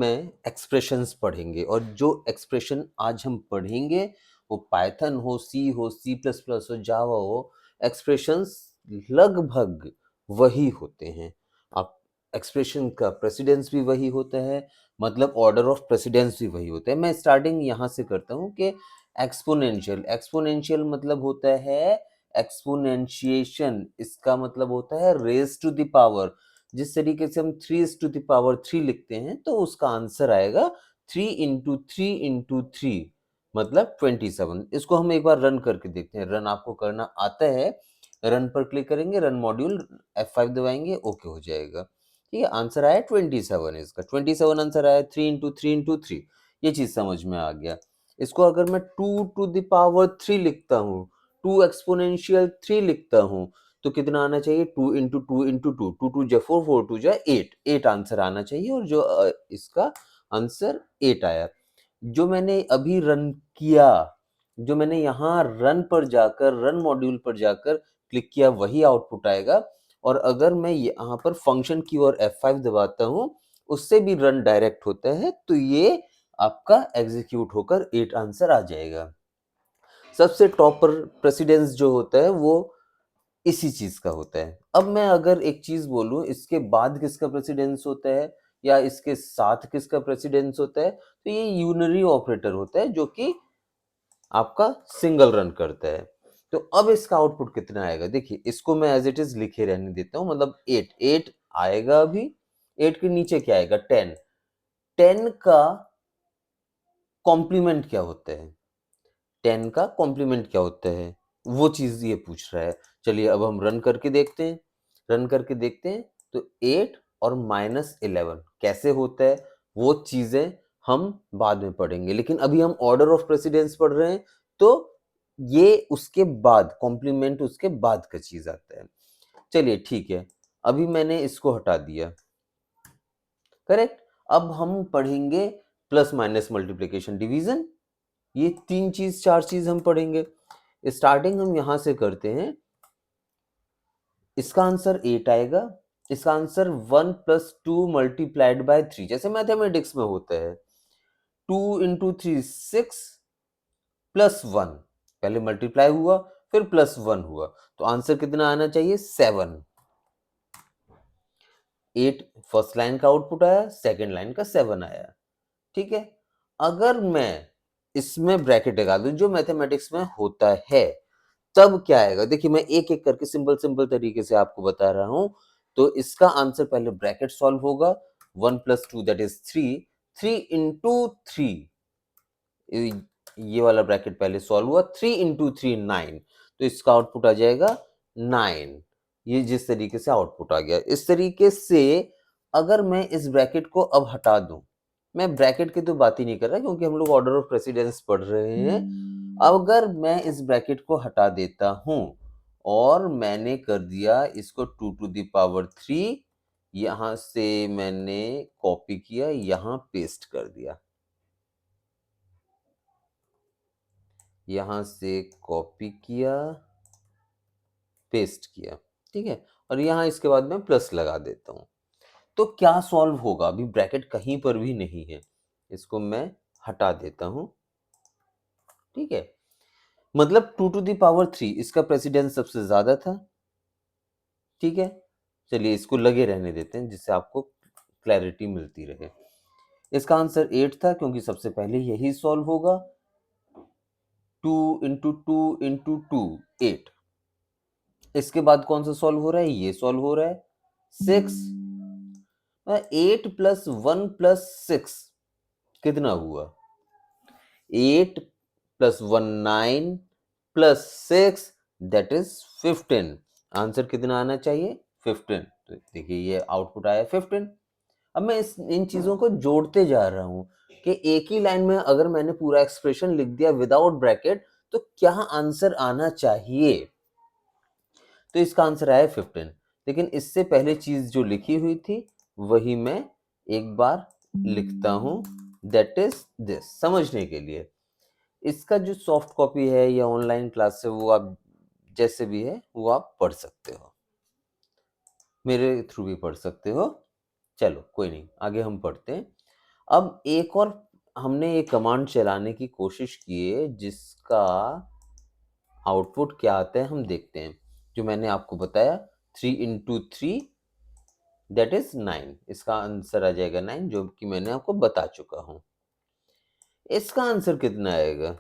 में एक्सप्रेशंस पढ़ेंगे और जो एक्सप्रेशन आज हम पढ़ेंगे वो पाइथन हो, सी हो, सी प्लस प्लस हो, जावा हो, एक्सप्रेशंस लगभग वही होते हैं। आप एक्सप्रेशन का प्रेसिडेंस भी वही होता है, मतलब ऑर्डर ऑफ प्रेसिडेंस भी वही होता है। मैं स्टार्टिंग यहाँ से करता हूँ कि एक्सपोनेंशियल, एक्सपोनेंशियल मतलब होता है एक्सपोनेंशिएशन, इसका मतलब होता है रेज टू द पावर। जिस तरीके से हम 3 लिखते हैं तो उसका आंसर आएगा 3 × 3 × 3 मतलब 27। इसको हम एक बार रन करके देखते हैं। रन आपको करना आता है, रन पर क्लिक करेंगे, रन मॉड्यूल F5 दबाएंगे, ओके हो जाएगा। ठीक है, आंसर आया 27, इसका 27 आंसर आया। 3 × 3 × 3 ये चीज समझ में आ गया। इसको अगर मैं 2 to the power 3 लिखता हूँ, 2 एक्सपोनेंशियल 3 लिखता हूँ, तो कितना आना चाहिए? 2 × 2 × 2, 2 × 2 = 4, 4 × 2 = 8, 8 आंसर आना चाहिए। और जो इसका आंसर 8 आया। जो मैंने अभी रन किया, जो मैंने यहाँ रन पर जाकर, रन मॉड्यूल पर जाकर क्लिक किया, वही आउटपुट आएगा। और अगर मैं यहाँ पर फंक्शन की और F5 दबाता हूँ, उससे भी रन डायरेक्ट होता है, तो ये आपका एग्जीक्यूट होकर 8 आंसर आ जाएगा। सबसे टॉप पर प्रेसिडेंस जो होता है वो इसी चीज का होता है। अब मैं अगर एक चीज बोलूं, इसके बाद किसका प्रेसिडेंस होता है या इसके साथ किसका प्रेसिडेंस होता है, तो ये यूनरी ऑपरेटर होता है जो कि आपका सिंगल रन करता है। तो अब इसका आउटपुट कितना आएगा? देखिए, इसको मैं एज इट इज लिखे रहने देता हूं, मतलब 8 आएगा अभी। 8 के नीचे क्या आएगा? 10। 10 का कॉम्प्लीमेंट क्या होता है? 10 का कॉम्प्लीमेंट क्या होता है, वो चीज ये पूछ रहा है। चलिए अब हम रन करके देखते हैं। रन करके देखते हैं तो 8 और -11 कैसे होता है, वो चीजें हम बाद में पढ़ेंगे। लेकिन अभी हम ऑर्डर ऑफ प्रेसिडेंस पढ़ रहे हैं, तो ये उसके बाद, कॉम्प्लीमेंट उसके बाद का चीज आता है। चलिए ठीक है, अभी मैंने इसको हटा दिया, करेक्ट। अब हम पढ़ेंगे प्लस माइनस मल्टीप्लीकेशन डिवीजन। ये 4 चीज हम पढ़ेंगे। स्टार्टिंग हम यहां से करते हैं। इसका आंसर 8 आएगा। इसका आंसर 1 + 2 × 3, जैसे मैथमेटिक्स में होता है। 2 × 3 6 +1, पहले मल्टीप्लाई हुआ फिर +1 हुआ, तो आंसर कितना आना चाहिए? 7। 8 फर्स्ट लाइन का आउटपुट आया, सेकेंड लाइन का 7 आया। ठीक है, अगर मैं इसमें ब्रैकेट लगा दूं जो मैथमेटिक्स में होता है, तब क्या आएगा? देखिए, मैं एक एक करके सिंपल सिंपल तरीके से आपको बता रहा हूं। तो इसका आंसर पहले ब्रैकेट सॉल्व होगा, 1 + 2 दैट इज 3, 3 × 3, ये वाला ब्रैकेट पहले सॉल्व हुआ, 3 × 3 9, तो इसका आउटपुट आ जाएगा 9। ये जिस तरीके से आउटपुट आ गया, इस तरीके से अगर मैं इस ब्रैकेट को अब हटा दूं, मैं ब्रैकेट की तो बात ही नहीं कर रहा क्योंकि हम लोग ऑर्डर ऑफ प्रेसिडेंस पढ़ रहे हैं। अगर मैं इस ब्रैकेट को हटा देता हूं और मैंने कर दिया इसको 2 to the power 3, यहां से मैंने कॉपी किया, यहां पेस्ट कर दिया, यहां से कॉपी किया, पेस्ट किया, ठीक है। और यहां इसके बाद मैं प्लस लगा देता हूं, तो क्या सॉल्व होगा? अभी ब्रैकेट कहीं पर भी नहीं है, इसको मैं हटा देता हूं, ठीक है। मतलब 2 to the power 3 इसका प्रेसिडेंस सबसे ज्यादा था, ठीक है। चलिए इसको लगे रहने देते हैं जिससे आपको क्लैरिटी मिलती रहे। इसका आंसर 8 था क्योंकि सबसे पहले यही सॉल्व होगा। 2 × 2 × 2 8। इसके बाद कौन सा सॉल्व हो रहा है? ये सॉल्व हो रहा है 6। 8 + 1 + 6 कितना हुआ? 8 + 1 9 + 6 दैट इज 15। आंसर कितना आना चाहिए? 15। तो देखिए ये आउटपुट आया 15। अब मैं इन चीजों को जोड़ते जा रहा हूं कि एक ही लाइन में अगर मैंने पूरा एक्सप्रेशन लिख दिया विदाउट ब्रैकेट, तो क्या आंसर आना चाहिए? तो इसका आंसर आया 15। लेकिन इससे पहले चीज जो लिखी हुई थी वही मैं एक बार लिखता हूं, दैट इज दिस, समझने के लिए। इसका जो सॉफ्ट कॉपी है या ऑनलाइन क्लास है, वो आप जैसे भी है वो आप पढ़ सकते हो, मेरे थ्रू भी पढ़ सकते हो। चलो कोई नहीं, आगे हम पढ़ते हैं। अब एक और हमने ये कमांड चलाने की कोशिश की है जिसका आउटपुट क्या आता है हम देखते हैं। जो मैंने आपको बताया 3 इंटू 3 दैट इज 9, इसका आंसर आ जाएगा 9, जो कि मैंने आपको बता चुका हूं। इसका आंसर कितना आएगा?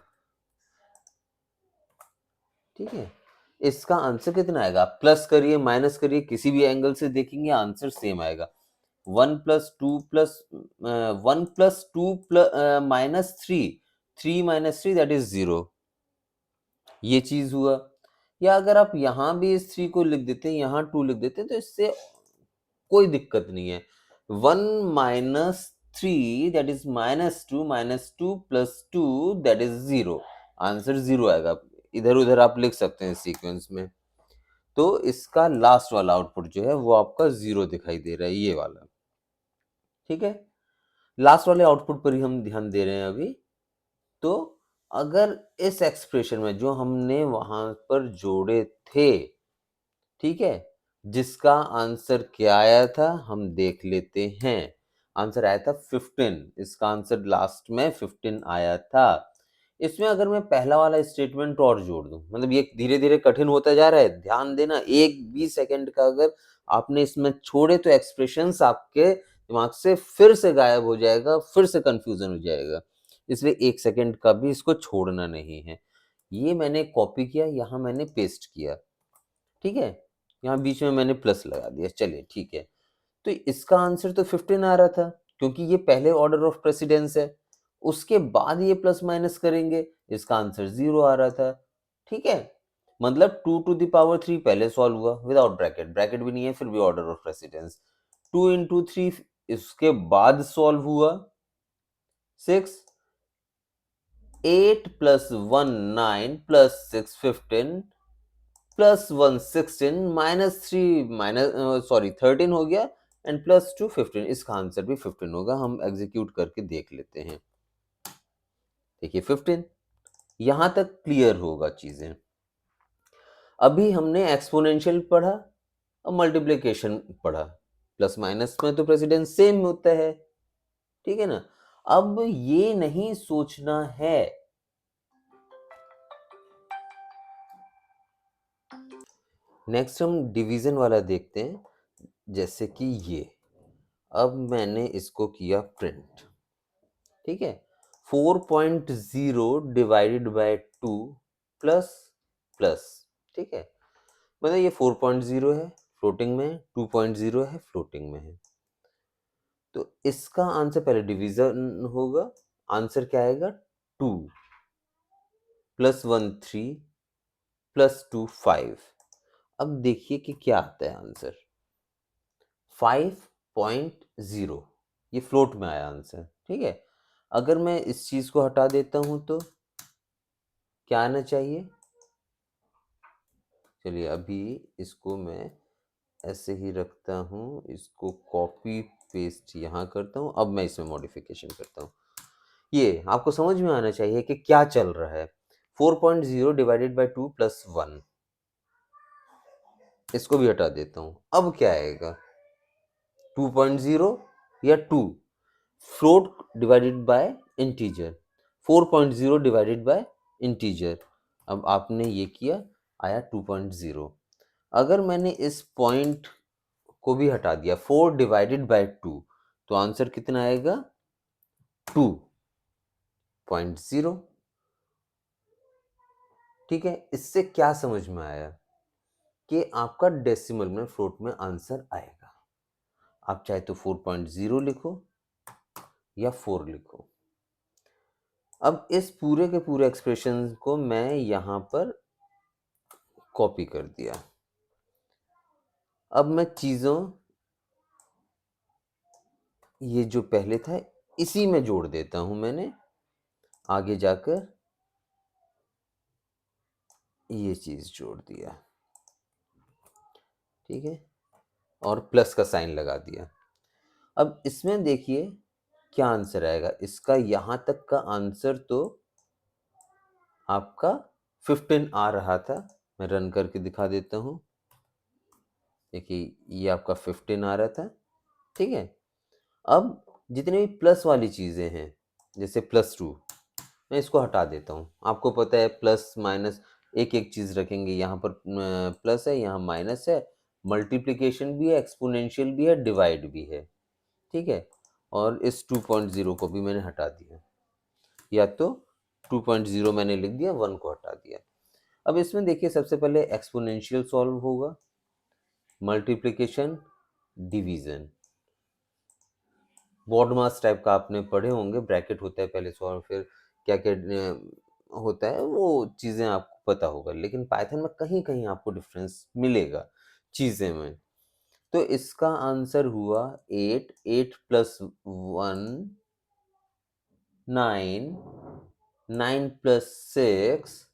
ठीक है, इसका आंसर कितना आएगा? प्लस करिए माइनस करिए, किसी भी एंगल से देखेंगे आंसर सेम आएगा। 1 plus 2 plus 1 plus 2 minus 3, 3 minus 3 that is 0। ये चीज हुआ। या अगर आप यहां भी इस 3 को लिख देते हैं, यहां 2 लिख देते हैं, तो इससे कोई दिक्कत नहीं है। 1 minus 3 that is minus two plus 2 that is 0। Answer 0 आएगा। इधर उधर आप लिख सकते हैं सीक्वेंस में। तो इसका लास्ट वाला आउटपुट जो है वो आपका 0 दिखाई दे रहा है, ये वाला। ठीक है, लास्ट वाले आउटपुट पर ही हम ध्यान दे रहे हैं अभी। तो अगर इस एक्सप्रेशन में जो हमने वहां पर जोड़े थे, ठीक है, जिसका आंसर क्या आया था हम देख लेते हैं। आंसर आया था 15, इसका आंसर लास्ट में 15 आया था। इसमें अगर मैं पहला वाला स्टेटमेंट और जोड़ दूं, मतलब ये धीरे धीरे कठिन होता जा रहा है, ध्यान देना। एक भी सेकंड का अगर आपने इसमें छोड़े तो एक्सप्रेशंस आपके दिमाग से फिर से गायब हो जाएगा, फिर से कंफ्यूजन हो जाएगा। इसलिए एक सेकंड का भी इसको छोड़ना नहीं है। ये मैंने कॉपी किया, यहां मैंने पेस्ट किया। ठीक है, यहाँ बीच में मैंने प्लस लगा दिया। चलिए ठीक है, तो इसका आंसर तो 15 आ रहा था क्योंकि ये पहले ऑर्डर ऑफ प्रेसिडेंस है। उसके बाद ये प्लस माइनस करेंगे, इसका आंसर 0 आ रहा था। ठीक है, मतलब 2 टू द पावर 3 पहले सॉल्व हुआ विदाउट ब्रैकेट, ब्रैकेट भी नहीं है फिर भी ऑर्डर ऑफ प्रेसिडेंस। 2 इंटू 3 इसके बाद सॉल्व हुआ 6, 8 plus 1 9 plus 6 15 plus 1 16 minus 3 minus 13 हो गया एंड प्लस 2 15। इसका आंसर भी 15 होगा। हम एग्जीक्यूट करके देख लेते हैं। देखिए 15, यहां तक क्लियर होगा चीजें। अभी हमने एक्सपोनेंशियल पढ़ा और मल्टीप्लिकेशन पढ़ा। प्लस माइनस में तो प्रेसिडेंस सेम होता है, ठीक है ना। अब ये नहीं सोचना है, नेक्स्ट हम डिवीजन वाला देखते हैं। जैसे कि ये, अब मैंने इसको किया प्रिंट। ठीक है, 4.0 डिवाइडेड बाय 2 प्लस प्लस। ठीक है, मतलब ये 4.0 है फ्लोटिंग में, 2.0 है फ्लोटिंग में है। तो इसका आंसर पहले डिवीजन होगा, आंसर क्या आएगा 2 प्लस 1 3 प्लस 2 5। अब देखिए कि क्या आता है आंसर 5.0। ये फ्लोट में आया आंसर। ठीक है, अगर मैं इस चीज को हटा देता हूं तो क्या आना चाहिए? चलिए अभी इसको मैं ऐसे ही रखता हूँ, इसको कॉपी पेस्ट यहाँ करता हूँ। अब मैं इसमें मॉडिफिकेशन करता हूँ। ये आपको समझ में आना चाहिए कि क्या चल रहा है। 4.0 डिवाइडेड बाय 2 प्लस 1, इसको भी हटा देता हूँ। अब क्या आएगा 2.0 या 2 float divided by integer, 4.0 divided by integer. अब आपने ये किया, आया 2.0। अगर मैंने इस पॉइंट को भी हटा दिया, 4 डिवाइडेड बाय 2, तो आंसर कितना आएगा 2.0। ठीक है, इससे क्या समझ में आया कि आपका डेसिमल में फ्लोट में आंसर आएगा। आप चाहे तो 4.0 लिखो या 4 लिखो। अब इस पूरे के पूरे एक्सप्रेशन को मैं यहां पर कॉपी कर दिया। अब मैं चीजों, ये जो पहले था इसी में जोड़ देता हूं। मैंने आगे जाकर ये चीज जोड़ दिया। ठीक है, और प्लस का साइन लगा दिया। अब इसमें देखिए क्या आंसर आएगा। इसका यहां तक का आंसर तो आपका 15 आ रहा था। मैं रन करके दिखा देता हूं। देखिए ये आपका 15 आ रहा था। ठीक है, अब जितने भी प्लस वाली चीज़ें हैं, जैसे +2, मैं इसको हटा देता हूँ। आपको पता है प्लस माइनस एक-एक चीज़ रखेंगे, यहाँ पर प्लस है, यहाँ माइनस है, मल्टीप्लिकेशन भी है, एक्सपोनेंशियल भी है, डिवाइड भी है, ठीक है? और इस 2.0 को भी मैंने हटा दिया, या तो 2.0 मैंने लिख दिया, 1 को हटा दिया। अब इसमें देखिए सबसे पहले एक्सपोनेंशियल सॉल्व होगा, मल्टीप्लिकेशन, डिवीज़न। बॉड मास टाइप का आपने पढ़े होंगे, ब्रैकेट होता है पहले सॉल्व, फिर क्या-क्या होता है वो चीज़ें आपको पता होगा, लेकिन पाइथन में कहीं-कहीं आपको डिफरेंस मिलेगा चीज़ें में। तो इसका आंसर हुआ 8, 8 प्लस 1 9, 9 प्लस 6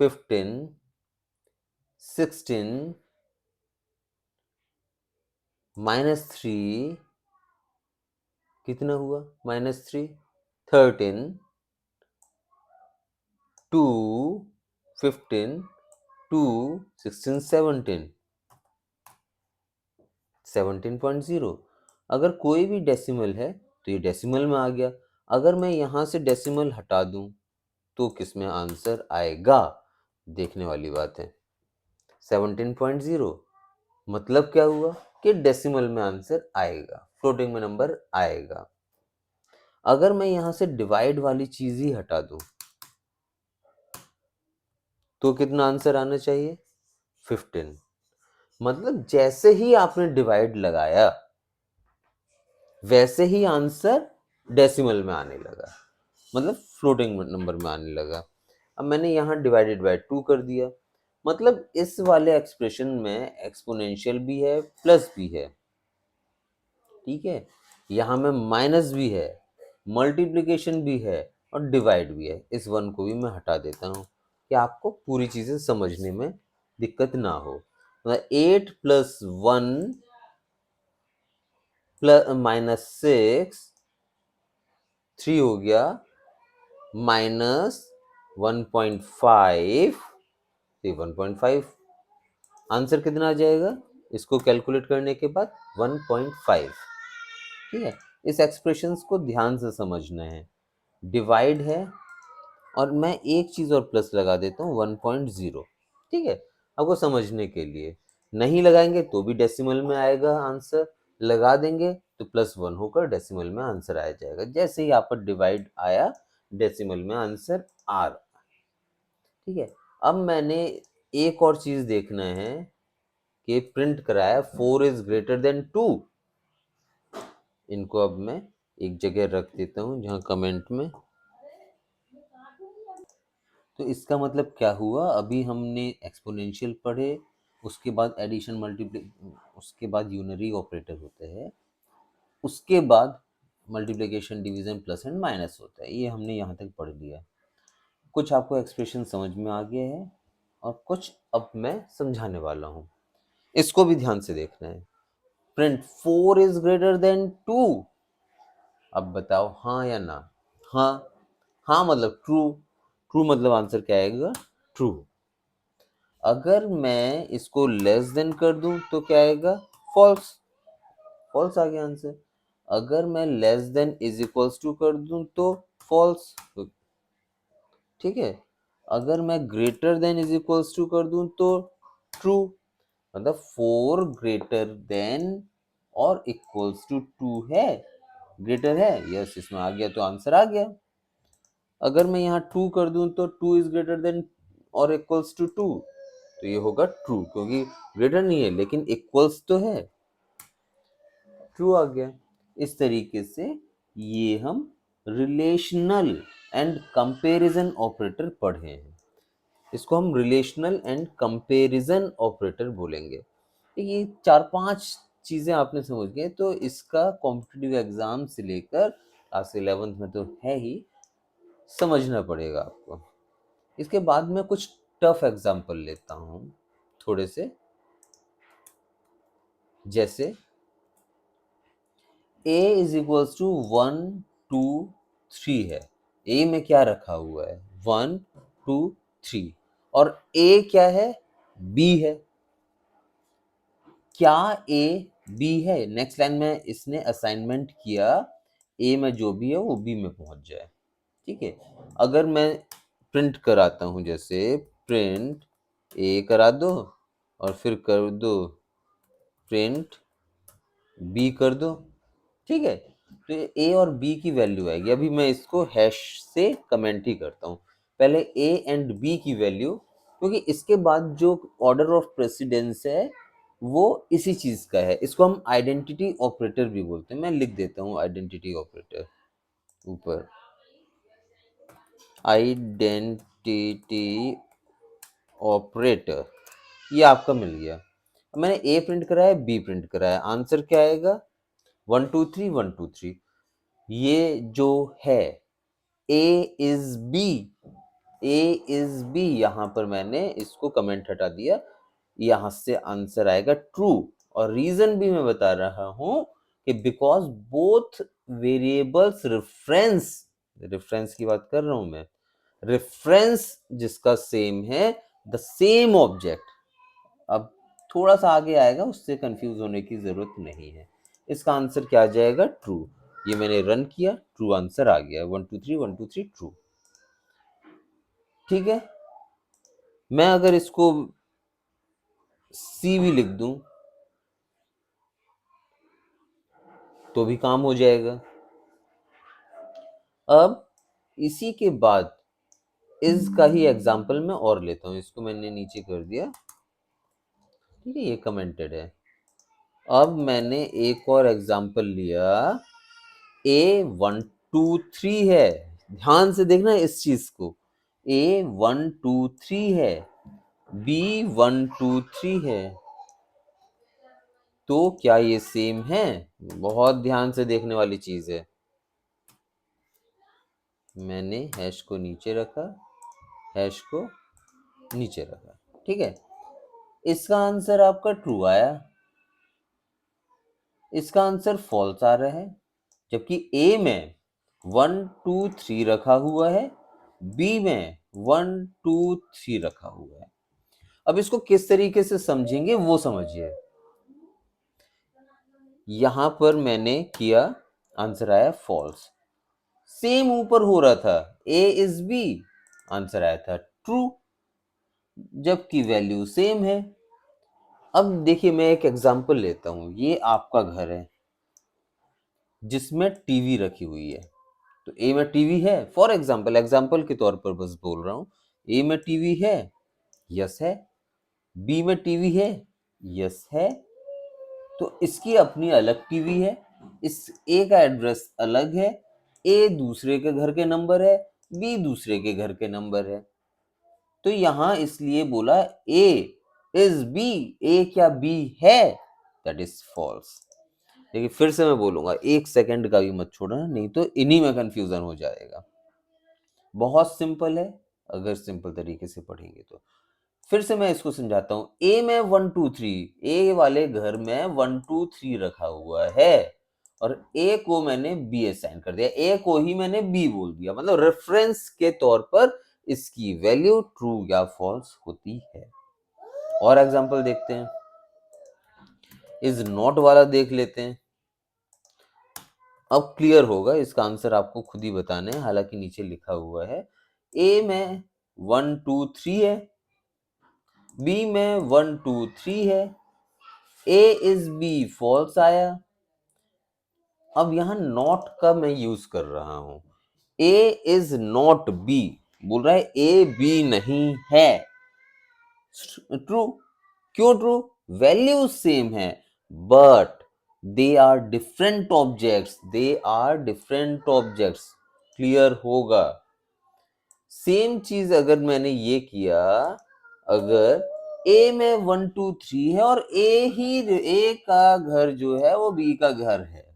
15, 16 -3 कितना हुआ? -3 13 2 15 2 16 17 17.0। अगर कोई भी डेसिमल है तो ये डेसिमल में आ गया। अगर मैं यहाँ से डेसिमल हटा दूं तो किसमें आंसर आएगा? देखने वाली बात है। 17.0 मतलब क्या हुआ कि डेसिमल में आंसर आएगा, फ्लोटिंग में नंबर आएगा। अगर मैं यहाँ से डिवाइड वाली चीज ही हटा दूं तो कितना आंसर आना चाहिए? 15। मतलब जैसे ही आपने डिवाइड लगाया वैसे ही आंसर डेसिमल में आने लगा, मतलब फ्लोटिंग नंबर में आने लगा। अब मैंने यहाँ डिवाइडेड बाय 2 कर दिया, मतलब इस वाले एक्सप्रेशन में एक्सपोनेंशियल भी है प्लस भी है, ठीक है? यहाँ में माइनस भी है, मल्टीप्लिकेशन भी है और डिवाइड भी है। इस 1 को भी मैं हटा देता हूँ कि आपको पूरी चीज़ें समझने में दिक्कत ना हो। मतलब 8 प्लस 1 प्लस -6 3 हो गया, -1.5, 1.5 आंसर कितना आ जाएगा? इसको कैलकुलेट करने के बाद 1.5, ठीक है? इस एक्सप्रेशंस को ध्यान से समझना है। डिवाइड है और मैं एक चीज़ और प्लस लगा देता हूँ 1.0, ठीक है? आपको समझने के लिए। नहीं लगाएंगे तो भी डेसिमल में आएगा आंसर, लगा देंगे तो +1 होकर डेसिमल में आंसर आ जाएगा। जैसे ही आप पर डिवाइड आया, डेसिमल में आंसर आ रहा, ठीक है? अब मैंने एक और चीज़ देखना है कि प्रिंट कराया 4 इज ग्रेटर देन 2। इनको अब मैं एक जगह रख देता हूँ जहाँ कमेंट में। तो इसका मतलब क्या हुआ? अभी हमने एक्सपोनेंशियल पढ़े, उसके बाद एडिशन उसके बाद यूनरी ऑपरेटर होते हैं, उसके बाद multiplication division plus and minus होता है। ये हमने यहाँ तक पढ़ लिया। कुछ आपको एक्सप्रेशन समझ में आ गया है और कुछ अब मैं समझाने वाला हूँ। इसको भी ध्यान से देखना है। Print 4 is greater than 2। अब बताओ हाँ या ना? हाँ, हाँ मतलब ट्रू, ट्रू मतलब आंसर क्या आएगा? ट्रू। अगर मैं इसको लेस देन कर दूं तो क्या आएगा? फॉल्स, फॉल्स आ गया आंसर। अगर मैं less than is equals to कर दूं तो फॉल्स, ठीक है? अगर मैं greater than is equals to कर दूं तो ट्रू, मतलब 4 ग्रेटर देन और इक्वल्स टू 2 है, ग्रेटर है, यस इसमें आ गया तो आंसर आ गया। अगर मैं यहाँ 2 कर दूं तो 2 इज ग्रेटर देन और इक्वल्स टू 2, तो ये होगा ट्रू, क्योंकि ग्रेटर नहीं है लेकिन इक्वल्स तो है, ट्रू आ गया। इस तरीके से ये हम रिलेशनल एंड कंपैरिजन ऑपरेटर पढ़े हैं। इसको हम रिलेशनल एंड कंपैरिजन ऑपरेटर बोलेंगे। तो ये 4-5 चीजें आपने समझ गए तो इसका कॉम्पिटिटिव एग्जाम से लेकर क्लास 11th में तो है ही, समझना पड़ेगा आपको। इसके बाद मैं कुछ टफ एग्जाम्पल लेता हूँ थोड़े से, जैसे a इज इक्वल्स टू 1 2 3 है। a में क्या रखा हुआ है? 1 2 3। और a क्या है? b है। क्या a b है? नेक्स्ट लाइन में इसने असाइनमेंट किया ए में जो भी है वो बी में पहुंच जाए। ठीक है, अगर मैं प्रिंट कराता हूं, जैसे प्रिंट ए करा दो और फिर कर दो प्रिंट बी कर दो, ठीक है, तो ए और बी की वैल्यू आएगी। अभी मैं इसको हैश से कमेंट ही करता हूँ, पहले ए एंड बी की वैल्यू, क्योंकि इसके बाद जो ऑर्डर ऑफ प्रेसिडेंस है वो इसी चीज का है। इसको हम आइडेंटिटी ऑपरेटर भी बोलते हैं। मैं लिख देता हूँ आइडेंटिटी ऑपरेटर ऊपर, आइडेंटिटी ऑपरेटर, ये आपका मिल गया। मैंने ए प्रिंट कराया, बी प्रिंट कराया, आंसर क्या आएगा? 1 2 3 1 2 3। ये जो है A is B, A is B, यहां पर मैंने इसको कमेंट हटा दिया, यहां से आंसर आएगा ट्रू। और रीजन भी मैं बता रहा हूं कि because both variables reference, reference की बात कर रहा हूं मैं, रेफरेंस जिसका सेम है, द सेम ऑब्जेक्ट। अब थोड़ा सा आगे आएगा, उससे कंफ्यूज होने की जरूरत नहीं है। इसका आंसर क्या आ जाएगा? ट्रू। ये मैंने रन किया, ट्रू आंसर आ गया, 1 2 3 1 2 3 ट्रू। ठीक है, मैं अगर इसको सी भी लिख दूं तो भी काम हो जाएगा। अब इसी के बाद इस का ही एग्जाम्पल मैं और लेता हूं, इसको मैंने नीचे कर दिया, ठीक है, ये कमेंटेड है। अब मैंने एक और एग्जाम्पल लिया, ए 1 2 3 है, ध्यान से देखना इस चीज को, ए 1 2 3 है, बी 1 2 3 है, तो क्या ये सेम है? बहुत ध्यान से देखने वाली चीज है। मैंने हैश को नीचे रखा, हैश को नीचे रखा, ठीक है, इसका आंसर आपका ट्रू आया, इसका आंसर फॉल्स आ रहा है, जबकि ए में 1 2 3 रखा हुआ है, बी में 1 2 3 रखा हुआ है। अब इसको किस तरीके से समझेंगे वो समझिए। यहां पर मैंने किया, आंसर आया फॉल्स। सेम ऊपर हो रहा था, ए इज बी, आंसर आया था ट्रू, जबकि वैल्यू सेम है। अब देखिए, मैं एक एग्जांपल लेता हूं, ये आपका घर है जिसमें टीवी रखी हुई है, तो ए में टीवी है, फॉर एग्जांपल, एग्जांपल के तौर पर बस बोल रहा हूं, ए में टीवी है, यस है, बी में टीवी है, यस है, तो इसकी अपनी अलग टीवी है, इस ए का एड्रेस अलग है, ए दूसरे के घर के नंबर है, बी दूसरे के घर के नंबर है, तो यहां इसलिए बोला ए इज बी, ए क्या बी है, दैट इज फॉल्स। देखिए फिर से मैं बोलूंगा, एक सेकंड का भी मत छोड़ना, नहीं तो इन्हीं में कंफ्यूजन हो जाएगा। बहुत सिंपल है, अगर सिंपल तरीके से पढ़ेंगे तो। फिर से मैं इसको समझाता हूं, ए में 1 2 3, ए वाले घर में 1 2 3 रखा हुआ है, और ए को मैंने बी असाइन कर दिया, ए को ही मैंने बी बोल दिया, मतलब रेफरेंस के तौर पर इसकी वैल्यू ट्रू या फॉल्स होती है। और एग्जांपल देखते हैं, इज नॉट वाला देख लेते हैं, अब क्लियर होगा, इसका आंसर आपको खुद ही बताना है, हालांकि नीचे लिखा हुआ है। ए में 1 2 3 है, बी में 1 2 3 है, ए इज बी फॉल्स आया। अब यहां नॉट का मैं यूज कर रहा हूं, ए इज नॉट बी, बोल रहा है ए बी नहीं है, ट्रू। क्यों ट्रू? वैल्यू सेम है, but they are different objects, they are different objects, clear होगा। सेम चीज अगर मैंने ये किया, अगर ए में 1 2 3 है और ए का घर जो है वो बी का घर है,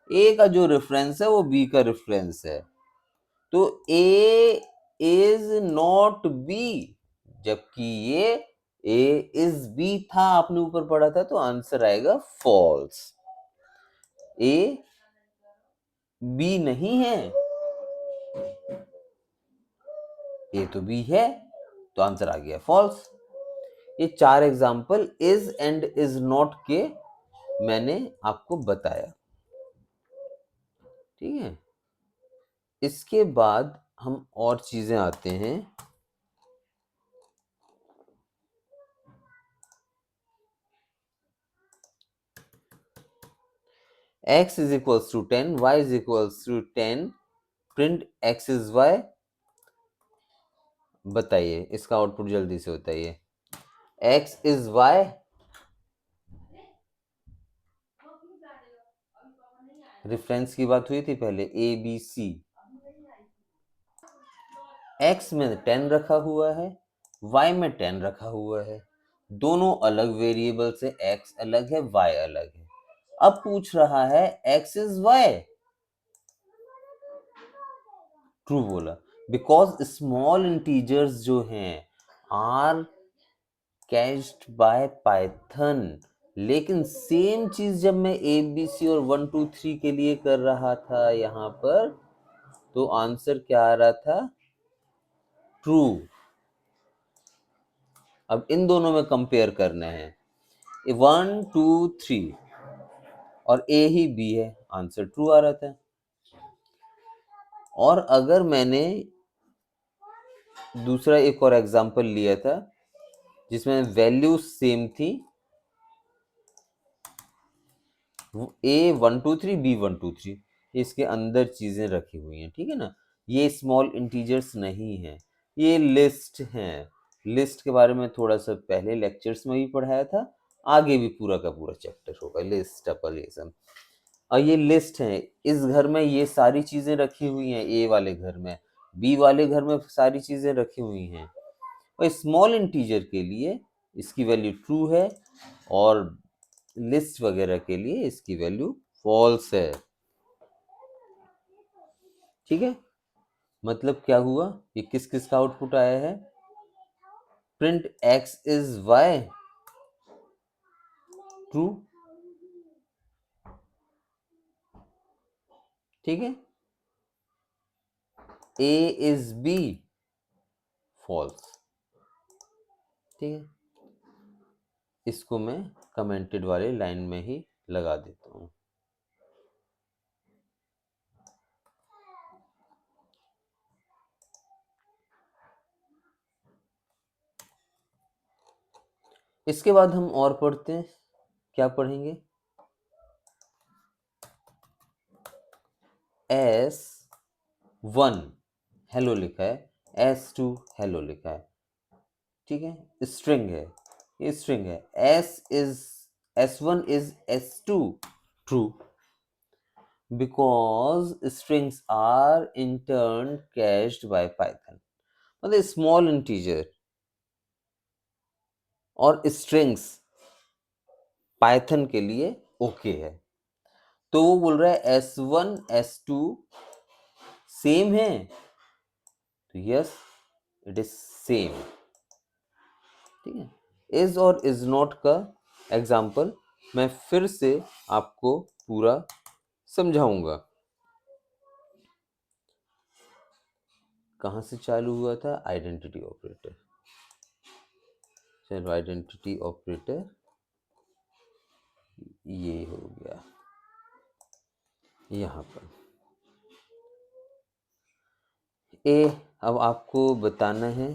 ए का जो रेफरेंस है वो बी का रेफरेंस है, तो ए इज नॉट बी, जबकि ये ए इज बी था, आपने ऊपर पढ़ा था, तो आंसर आएगा फॉल्स। ए बी नहीं है, ए तो बी है, तो आंसर आ गया फॉल्स। ये 4 example is and is not के मैंने आपको बताया, ठीक है। इसके बाद हम और चीजें आते हैं। x is equals to 10, y is equals to 10, print x is y। बताइए इसका आउटपुट जल्दी से बताइए। x is y, रेफरेंस की बात हुई थी पहले, ए बी सी। x में 10 रखा हुआ है, y में 10 रखा हुआ है, दोनों अलग वेरिएबल से, x अलग है y अलग है। अब पूछ रहा है x is y, ट्रू बोला, बिकॉज स्मॉल इंटीजर्स जो हैं आर कैच्ड बाय पाइथन। लेकिन सेम चीज जब मैं ए बी सी और 1 2 3 के लिए कर रहा था यहां पर, तो आंसर क्या आ रहा था? ट्रू। अब इन दोनों में कंपेयर करना है, 1 2 3 और ए ही बी है, आंसर ट्रू आ रहा था। और अगर मैंने दूसरा एक और एग्जांपल लिया था जिसमें वैल्यू सेम थी, ए 1 2 3 बी 1 2 3, इसके अंदर चीजें रखी हुई हैं, ठीक है ना। ये स्मॉल इंटीजर्स नहीं है, ये लिस्ट हैं। लिस्ट के बारे में थोड़ा सा पहले लेक्चर्स में भी पढ़ाया था, आगे भी पूरा का पूरा चैप्टर होगा लिस्ट टपल ये सब। और ये लिस्ट है, इस घर में ये सारी चीजें रखी हुई हैं, ए वाले घर में, बी वाले घर में सारी चीजें रखी हुई हैं। और स्मॉल इंटीजर के लिए इसकी वैल्यू ट्रू है और लिस्ट वगैरह के लिए इसकी वैल्यू फॉल्स है, ठीक है। मतलब क्या हुआ, ये किस किस का आउटपुट आया है? Print x is y, true, ठीक है। a इज b, फॉल्स, ठीक है। इसको मैं कमेंटेड वाले लाइन में ही लगा देता हूं। इसके बाद हम और पढ़ते हैं, क्या पढ़ेंगे? S1 हेलो लिखा है, S2 हेलो लिखा है, ठीक है। स्ट्रिंग है, ये स्ट्रिंग है। S1 is S2, true, because strings are in turn cached by Python. मतलब स्मॉल इंटीजर और स्ट्रिंग्स पाइथन के लिए ओके है। तो वो बोल रहा है S1 S2 सेम है, तो यस इट इज सेम, ठीक है। इज और इज नॉट का एग्जाम्पल मैं फिर से आपको पूरा समझाऊंगा। कहाँ से चालू हुआ था? Identity operator. चलो आइडेंटिटी ऑपरेटर ये हो गया यहाँ पर। अब आपको बताना है